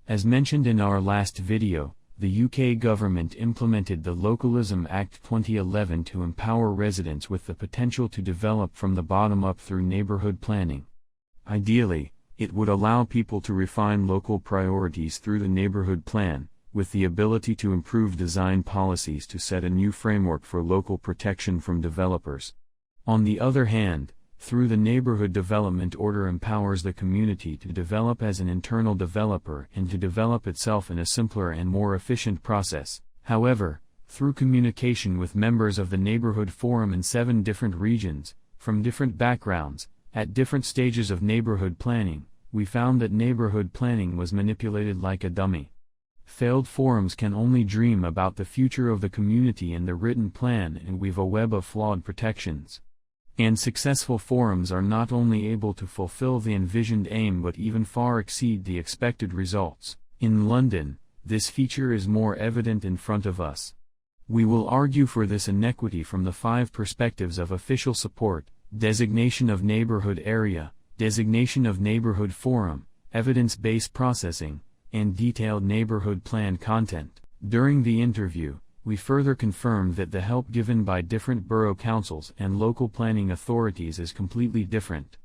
As mentioned in our last video, the UK government implemented the Localism Act 2011 to empower residents with the potential to develop from the bottom up through neighbourhood planning. Ideally, it would allow people to refine local priorities through the neighbourhood plan, with the ability to improve design policies to set a new framework for local protection from developers. On the other hand, through the Neighbourhood Development Order empowers the community to develop as an internal developer and to develop itself in a simpler and more efficient process. However, through communication with members of the Neighbourhood Forum in 7 different regions, from different backgrounds, at different stages of neighbourhood planning, we found that neighbourhood planning was manipulated like a dummy. Failed forums can only dream about the future of the community in the written plan and weave a web of flawed protections. And successful forums are not only able to fulfill the envisioned aim but even far exceed the expected results. In London, this feature is more evident in front of us. We will argue for this inequity from the 5 perspectives of official support, designation of neighbourhood area, designation of neighbourhood forum, evidence-based processing, and detailed neighbourhood plan content. During the interview, we further confirmed that the help given by different borough councils and local planning authorities is completely different.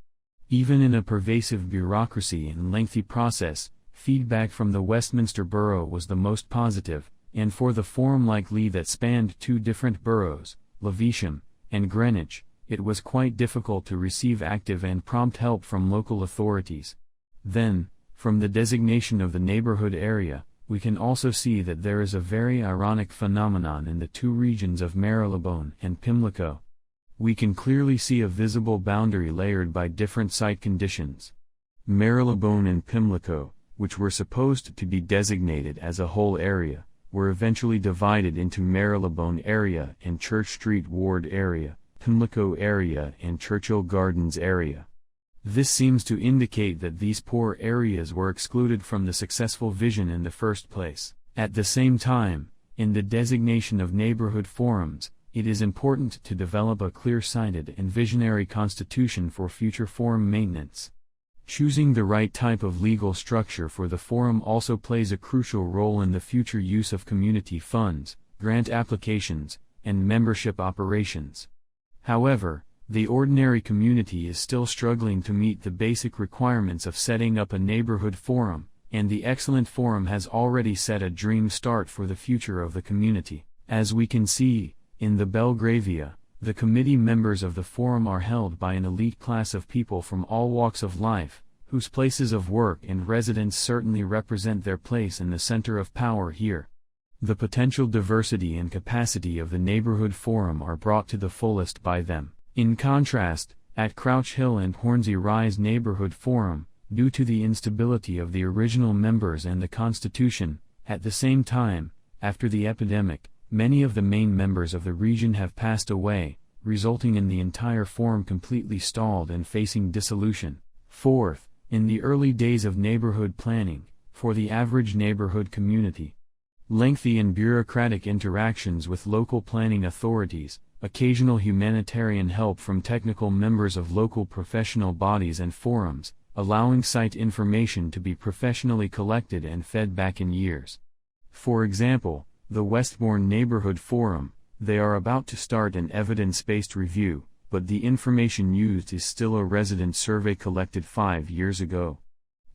Even in a pervasive bureaucracy and lengthy process, feedback from the Westminster Borough was the most positive, and for the forum like Lee that spanned 2 different boroughs, Lewisham and Greenwich, it was quite difficult to receive active and prompt help from local authorities. Then, from the designation of the neighbourhood area, we can also see that there is a very ironic phenomenon in the 2 regions of Marylebone and Pimlico. We can clearly see a visible boundary layered by different site conditions. Marylebone and Pimlico, which were supposed to be designated as a whole area, were eventually divided into Marylebone area and Church Street Ward area, Pimlico area and Churchill Gardens area. This seems to indicate that these poor areas were excluded from the successful vision in the first place. At the same time, in the designation of neighbourhood forums, it is important to develop a clear-sighted and visionary constitution for future forum maintenance. Choosing the right type of legal structure for the forum also plays a crucial role in the future use of community funds, grant applications, and membership operations. However, the ordinary community is still struggling to meet the basic requirements of setting up a neighbourhood forum, and the excellent forum has already set a dream start for the future of the community. As we can see, in the Belgravia, the committee members of the forum are held by an elite class of people from all walks of life, whose places of work and residence certainly represent their place in the centre of power here. The potential diversity and capacity of the neighbourhood forum are brought to the fullest by them. In contrast, at Crouch Hill and Hornsey Rise Neighbourhood Forum, due to the instability of the original members and the Constitution, at the same time, after the epidemic, many of the main members of the region have passed away, resulting in the entire forum completely stalled and facing dissolution. Fourth, in the early days of neighbourhood planning, for the average neighbourhood community, lengthy and bureaucratic interactions with local planning authorities, occasional humanitarian help from technical members of local professional bodies and forums, allowing site information to be professionally collected and fed back in years. For example, the Westbourne Neighbourhood Forum, they are about to start an evidence-based review, but the information used is still a resident survey collected 5 years ago.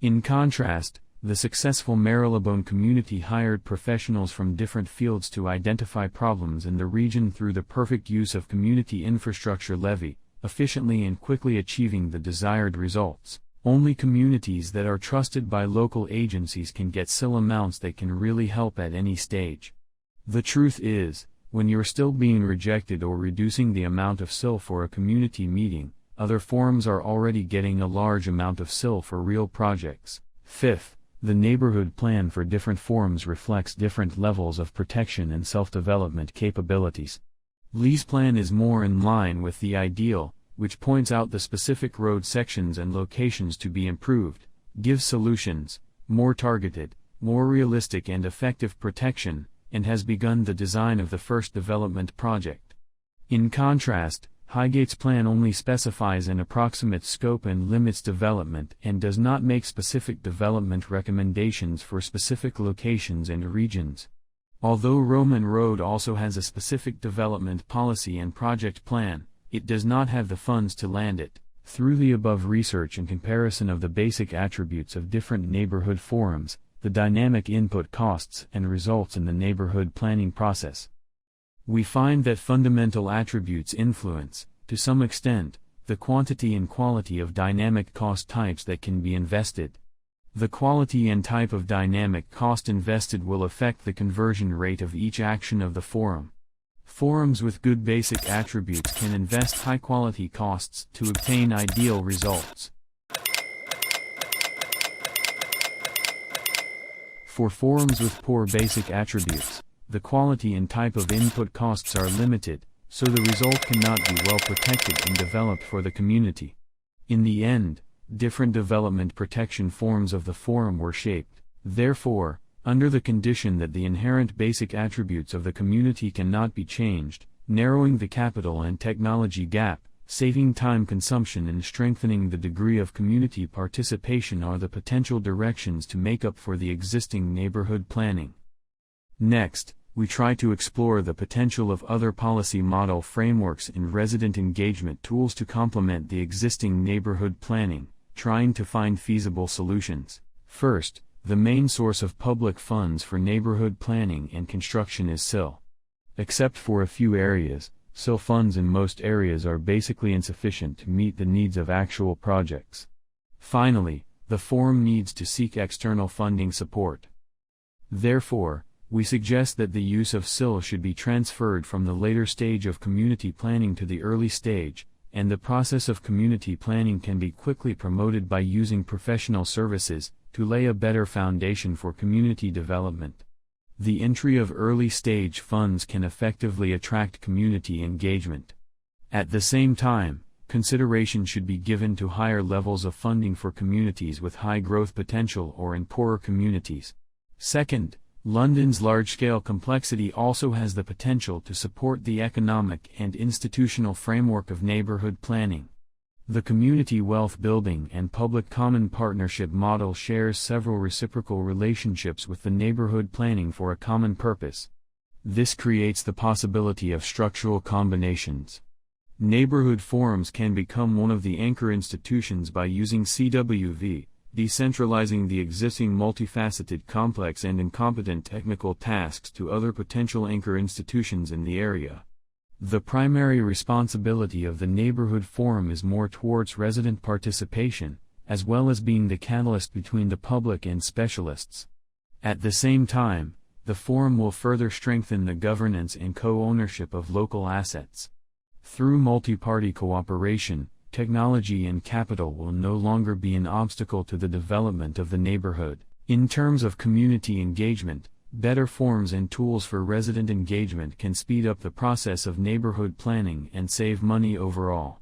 In contrast, the successful Marylebone community hired professionals from different fields to identify problems in the region through the perfect use of community infrastructure levy, efficiently and quickly achieving the desired results. Only communities that are trusted by local agencies can get SIL amounts that can really help at any stage. The truth is, when you're still being rejected or reducing the amount of SIL for a community meeting, other forums are already getting a large amount of SIL for real projects. Fifth, the neighbourhood plan for different forums reflects different levels of protection and self-development capabilities. Lee's plan is more in line with the ideal, which points out the specific road sections and locations to be improved, gives solutions, more targeted, more realistic and effective protection, and has begun the design of the first development project. In contrast, Highgate's plan only specifies an approximate scope and limits development and does not make specific development recommendations for specific locations and regions. Although Roman Road also has a specific development policy and project plan, it does not have the funds to land it. Through the above research and comparison of the basic attributes of different neighborhood forums, the dynamic input costs and results in the neighborhood planning process, we find that fundamental attributes influence, to some extent, the quantity and quality of dynamic cost types that can be invested. The quality and type of dynamic cost invested will affect the conversion rate of each action of the forum. Forums with good basic attributes can invest high-quality costs to obtain ideal results. For forums with poor basic attributes, the quality and type of input costs are limited, so the result cannot be well protected and developed for the community. In the end, different development protection forms of the forum were shaped. Therefore, under the condition that the inherent basic attributes of the community cannot be changed, narrowing the capital and technology gap, saving time consumption and strengthening the degree of community participation are the potential directions to make up for the existing neighborhood planning. Next, we try to explore the potential of other policy model frameworks and resident engagement tools to complement the existing neighborhood planning, trying to find feasible solutions. First, the main source of public funds for neighborhood planning and construction is SIL. Except for a few areas, SIL funds in most areas are basically insufficient to meet the needs of actual projects. Finally, the forum needs to seek external funding support. Therefore, we suggest that the use of SIL should be transferred from the later stage of community planning to the early stage, and the process of community planning can be quickly promoted by using professional services to lay a better foundation for community development. The entry of early stage funds can effectively attract community engagement. At the same time, consideration should be given to higher levels of funding for communities with high growth potential or in poorer communities. Second, London's large-scale complexity also has the potential to support the economic and institutional framework of neighborhood planning. The community wealth building and public common partnership model shares several reciprocal relationships with the neighborhood planning for a common purpose. This creates the possibility of structural combinations. Neighborhood forums can become one of the anchor institutions by using CWV, decentralizing the existing multifaceted complex and incompetent technical tasks to other potential anchor institutions in the area. The primary responsibility of the neighborhood forum is more towards resident participation, as well as being the catalyst between the public and specialists. At the same time, the forum will further strengthen the governance and co-ownership of local assets. Through multi-party cooperation, technology and capital will no longer be an obstacle to the development of the neighborhood. In terms of community engagement, better forms and tools for resident engagement can speed up the process of neighborhood planning and save money overall.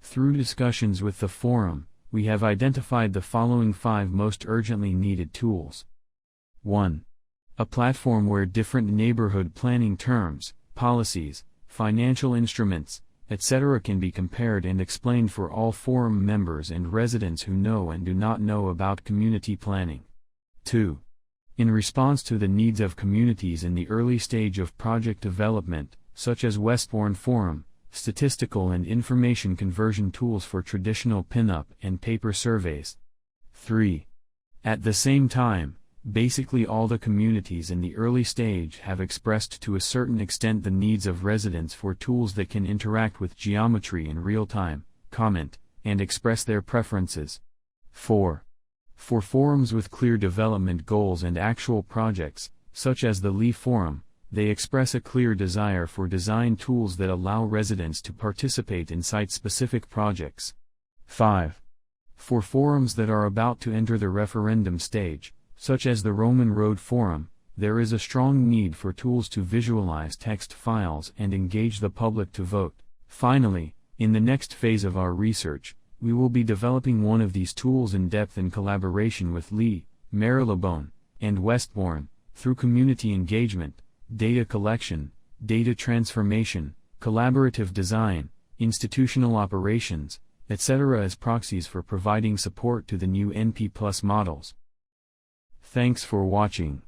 Through discussions with the forum, we have identified the following 5 most urgently needed tools. 1. A platform where different neighborhood planning terms, policies, financial instruments, etc. can be compared and explained for all forum members and residents who know and do not know about community planning. 2. In response to the needs of communities in the early stage of project development, such as Westbourne Forum, statistical and information conversion tools for traditional pin-up and paper surveys. 3. At the same time, basically all the communities in the early stage have expressed to a certain extent the needs of residents for tools that can interact with geometry in real time, comment, and express their preferences. 4. For forums with clear development goals and actual projects, such as the Lee Forum, they express a clear desire for design tools that allow residents to participate in site-specific projects. 5. For forums that are about to enter the referendum stage, such as the Roman Road Forum, there is a strong need for tools to visualize text files and engage the public to vote. Finally, in the next phase of our research, we will be developing one of these tools in depth in collaboration with Lee, Marylebone, and Westbourne, through community engagement, data collection, data transformation, collaborative design, institutional operations, etc. as proxies for providing support to the new NP Plus models. Thanks for watching.